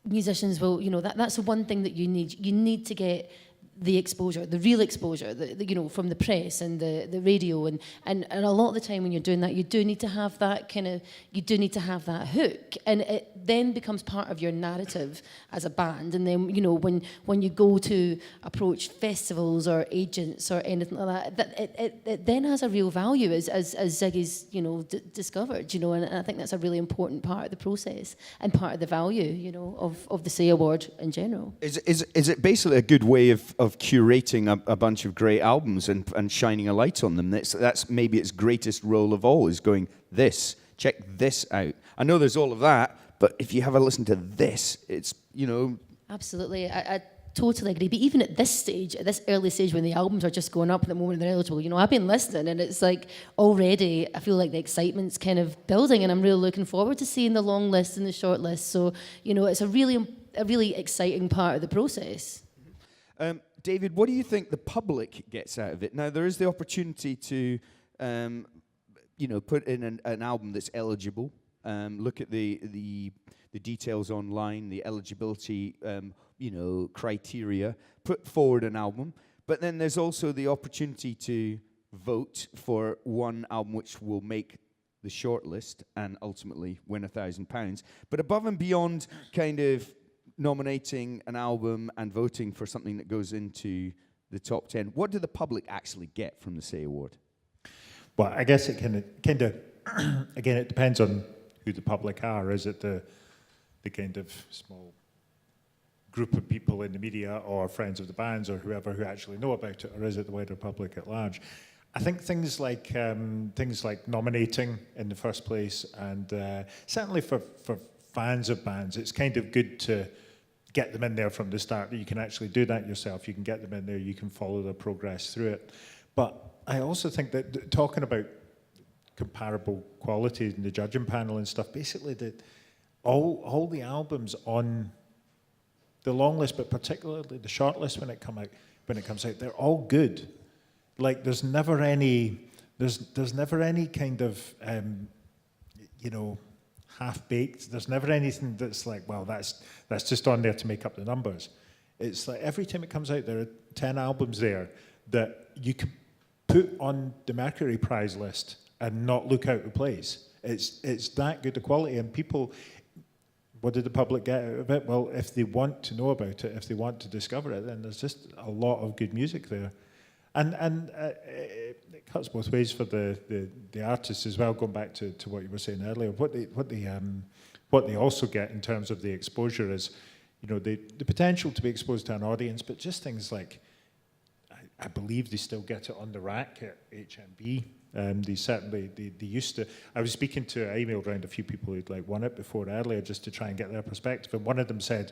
musicians will, that's the one thing that you need. You need to get the exposure, the real exposure, from the press and the radio, and a lot of the time when you're doing that, you do need to have that hook, and it then becomes part of your narrative as a band. And then when you go to approach festivals or agents or anything like that, it then has a real value, as Ziggy's discovered, and I think that's a really important part of the process and part of the value of the Say Award in general. Is it basically a good way of curating a bunch of great albums and shining a light on them? That's maybe its greatest role of all, is going, check this out. I know there's all of that, but if you have a listen to this, it's, Absolutely, I totally agree. But even at this early stage when the albums are just going up at the moment they're eligible, I've been listening, and it's like already I feel like the excitement's kind of building, and I'm really looking forward to seeing the long list and the short list. So, it's a really exciting part of the process. David, what do you think the public gets out of it? Now, there is the opportunity to, put in an album that's eligible. Look at the details online, the eligibility, criteria. Put forward an album, but then there's also the opportunity to vote for one album which will make the shortlist and ultimately win £1,000. But above and beyond, kind of nominating an album and voting for something that goes into the top 10, what do the public actually get from the Say Award? Well, I guess it kind of again, it depends on who the public are. Is it the kind of small group of people in the media or friends of the bands or whoever who actually know about it, or is it the wider public at large? I think things like nominating in the first place, and certainly for fans of bands, it's kind of good to get them in there from the start. You can actually do that yourself. You can get them in there. You can follow their progress through it. But I also think that talking about comparable quality in the judging panel and stuff, basically that all the albums on the long list, but particularly the short list when it comes out, they're all good. Like there's never any kind of half-baked. There's never anything that's like, well, that's just on there to make up the numbers. It's like every time it comes out, there are 10 albums there that you could put on the Mercury Prize list and not look out of place. It's that good a quality, and people, what did the public get out of it? Well, if they want to know about it, if they want to discover it, then there's just a lot of good music there. And it cuts both ways for the artists as well, going back to what you were saying earlier. What they also get in terms of the exposure is, the potential to be exposed to an audience, but just things like, I believe they still get it on the rack at HMB. They used to. I was speaking to, I emailed around a few people who'd won it before earlier just to try and get their perspective. And one of them said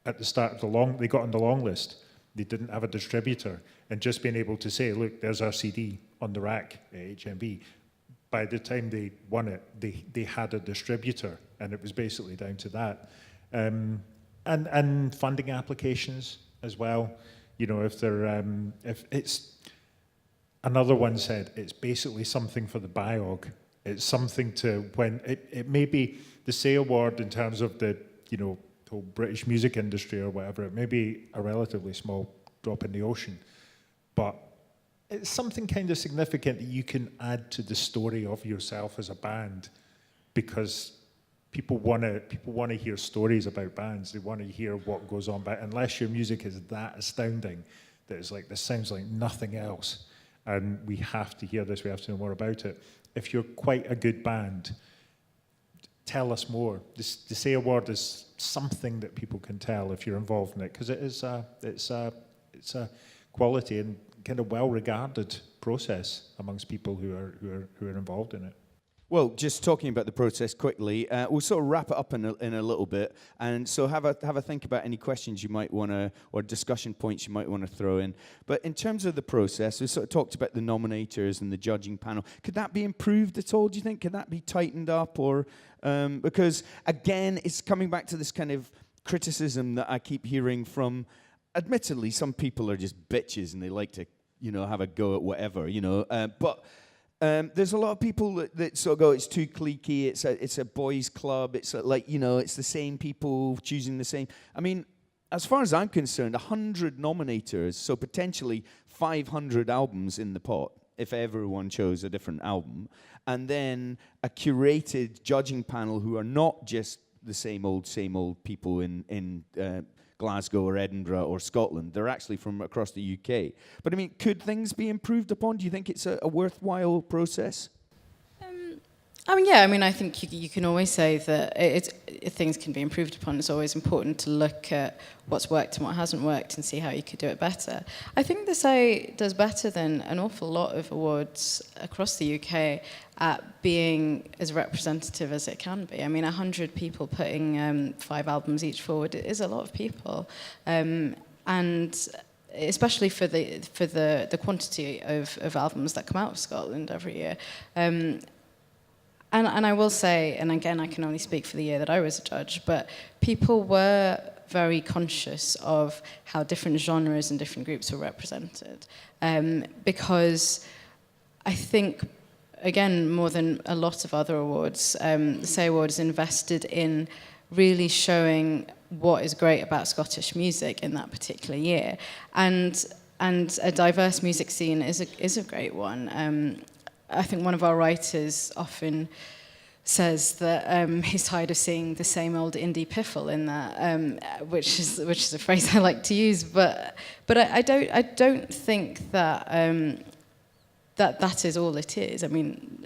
at the start of they got on the long list, they didn't have a distributor, and just being able to say, look, there's our CD on the rack at HMB. By the time they won it, they had a distributor, and it was basically down to that. And funding applications as well. If it's, another one said, it's basically something for the BIOG. It's something to, when it may be the SAY award in terms of the, whole British music industry or whatever, it may be a relatively small drop in the ocean, but it's something kind of significant that you can add to the story of yourself as a band, because people want to hear stories about bands. They want to hear what goes on, but unless your music is that astounding that it's this sounds like nothing else, and we have to hear this, we have to know more about it. If you're quite a good band, tell us more. The SAY Award is something that people can tell if you're involved in it, because it's a quality and kind of well-regarded process amongst people who are involved in it. Well, just talking about the process quickly, we'll sort of wrap it up in a little bit, and so have a think about any questions you might want to, or discussion points you might want to throw in. But in terms of the process, we sort of talked about the nominators and the judging panel. Could that be improved at all, do you think? Could that be tightened up? Or because, again, it's coming back to this kind of criticism that I keep hearing from, admittedly, some people are just bitches and they like to, have a go at whatever, but... there's a lot of people that sort of go, it's too cliquey, it's a boys' club, it's it's the same people choosing the same. I mean, as far as I'm concerned, 100 nominators, so potentially 500 albums in the pot, if everyone chose a different album, and then a curated judging panel who are not just the same old people in Glasgow or Edinburgh or Scotland. They're actually from across the UK. But I mean, could things be improved upon? Do you think it's a worthwhile process? I think you can always say that things can be improved upon. It's always important to look at what's worked and what hasn't worked and see how you could do it better. I think the SAY does better than an awful lot of awards across the UK at being as representative as it can be. I mean, 100 people putting 5 albums each forward is a lot of people. And especially for the quantity of albums that come out of Scotland every year. And I will say, and again, I can only speak for the year that I was a judge, but people were very conscious of how different genres and different groups were represented. Because I think, again, more than a lot of other awards, the SAY Award is invested in really showing what is great about Scottish music in that particular year. And a diverse music scene is a great one. I think one of our writers often says that he's tired of seeing the same old indie piffle in that, which is a phrase I like to use. But I don't think that that is all it is. I mean,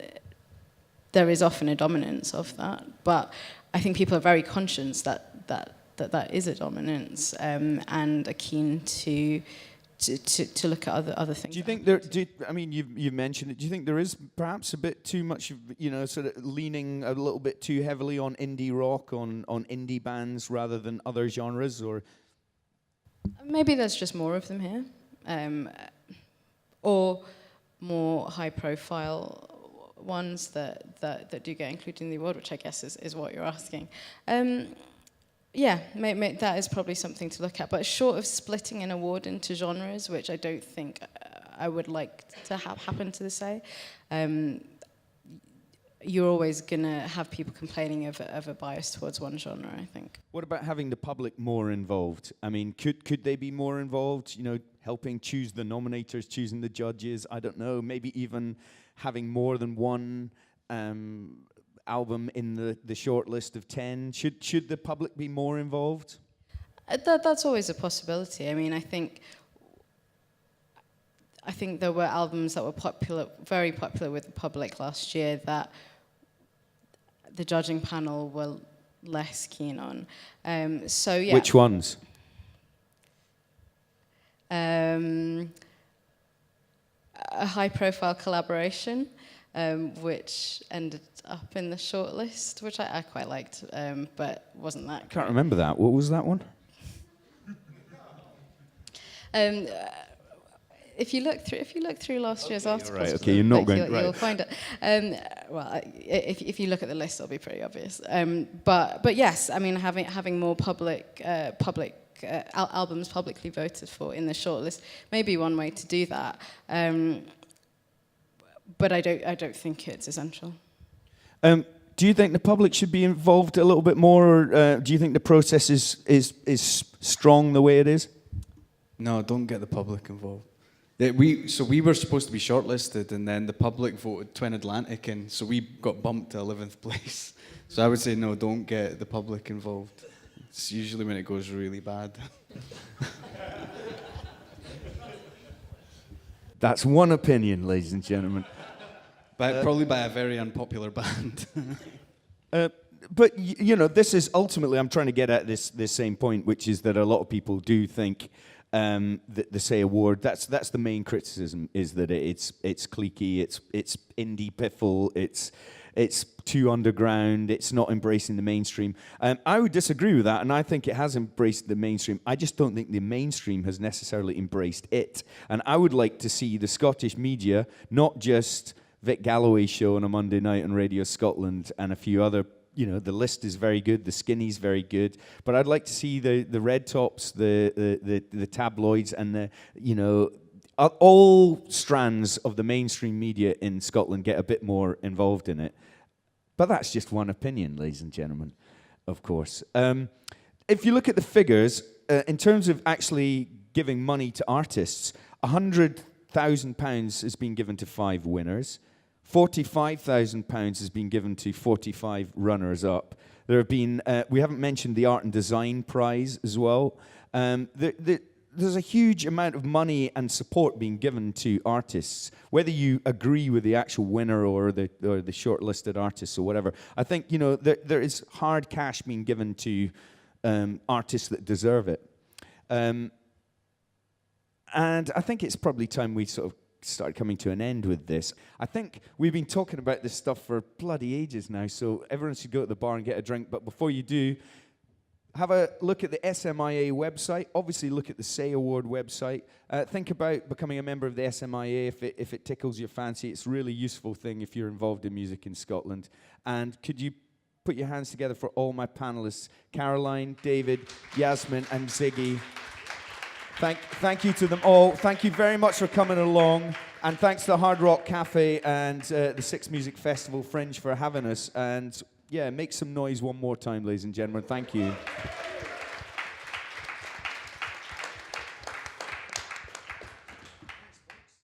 there is often a dominance of that, but I think people are very conscious that is a dominance, and are keen to look at other things. Do you think you've mentioned it. Do you think there is perhaps a bit too much, sort of leaning a little bit too heavily on indie rock, on indie bands rather than other genres, or maybe there's just more of them here, or more high-profile ones that do get included in the award, which I guess is what you're asking. That is probably something to look at. But short of splitting an award into genres, which I don't think I would like to have happen to the SAY, you're always going to have people complaining of a bias towards one genre, I think. What about having the public more involved? I mean, could they be more involved? You know, helping choose the nominators, choosing the judges. I don't know. Maybe even having more than one album in the short list of 10. Should the public be more involved? That's always a possibility. I mean, I think there were albums that were popular, very popular with the public last year that the judging panel were less keen on. So yeah. Which ones? A high-profile collaboration, which ended up in the shortlist, which I quite liked, but wasn't that. Can't remember that. What was that one? If you look through last year's articles, right, okay, you're not going. You'll find it. Well, if you look at the list, it'll be pretty obvious. But yes, I mean, having more public albums publicly voted for in the shortlist may be one way to do that. But I don't think it's essential. Do you think the public should be involved a little bit more, or do you think the process is strong the way it is? No, don't get the public involved. We were supposed to be shortlisted, and then the public voted Twin Atlantic in, so we got bumped to 11th place. So I would say no, don't get the public involved. It's usually when it goes really bad. That's one opinion, ladies and gentlemen. Probably by a very unpopular band. But you know, this is ultimately, I'm trying to get at this same point, which is that a lot of people do think that the SEA award, that's the main criticism, is that it's cliquey, it's indie piffle, it's too underground, it's not embracing the mainstream. I would disagree with that, and I think it has embraced the mainstream. I just don't think the mainstream has necessarily embraced it. And I would like to see the Scottish media, not just Vic Galloway show on a Monday night on Radio Scotland and a few other, you know, the list is very good, the skinny's very good, but I'd like to see the red tops, the tabloids, and the, you know, all strands of the mainstream media in Scotland get a bit more involved in it. But that's just one opinion, ladies and gentlemen, of course. If you look at the figures, in terms of actually giving money to artists, £100,000 has been given to 5 winners. £45,000 has been given to 45 runners-up. There have been, we haven't mentioned the Art and Design Prize as well. There's a huge amount of money and support being given to artists, whether you agree with the actual winner or the shortlisted artists or whatever. I think, you know, there is hard cash being given to artists that deserve it. And I think it's probably time we sort of start coming to an end with this. I think we've been talking about this stuff for bloody ages now, so everyone should go to the bar and get a drink. But before you do, have a look at the SMIA website. Obviously, look at the SEA Award website. Think about becoming a member of the SMIA if it tickles your fancy. It's a really useful thing if you're involved in music in Scotland. And could you put your hands together for all my panelists, Caroline, David, Yasmin, and Ziggy. Thank you to them all. Thank you very much for coming along. And thanks to the Hard Rock Cafe and the Six Music Festival Fringe for having us. And yeah, make some noise one more time, ladies and gentlemen. Thank you.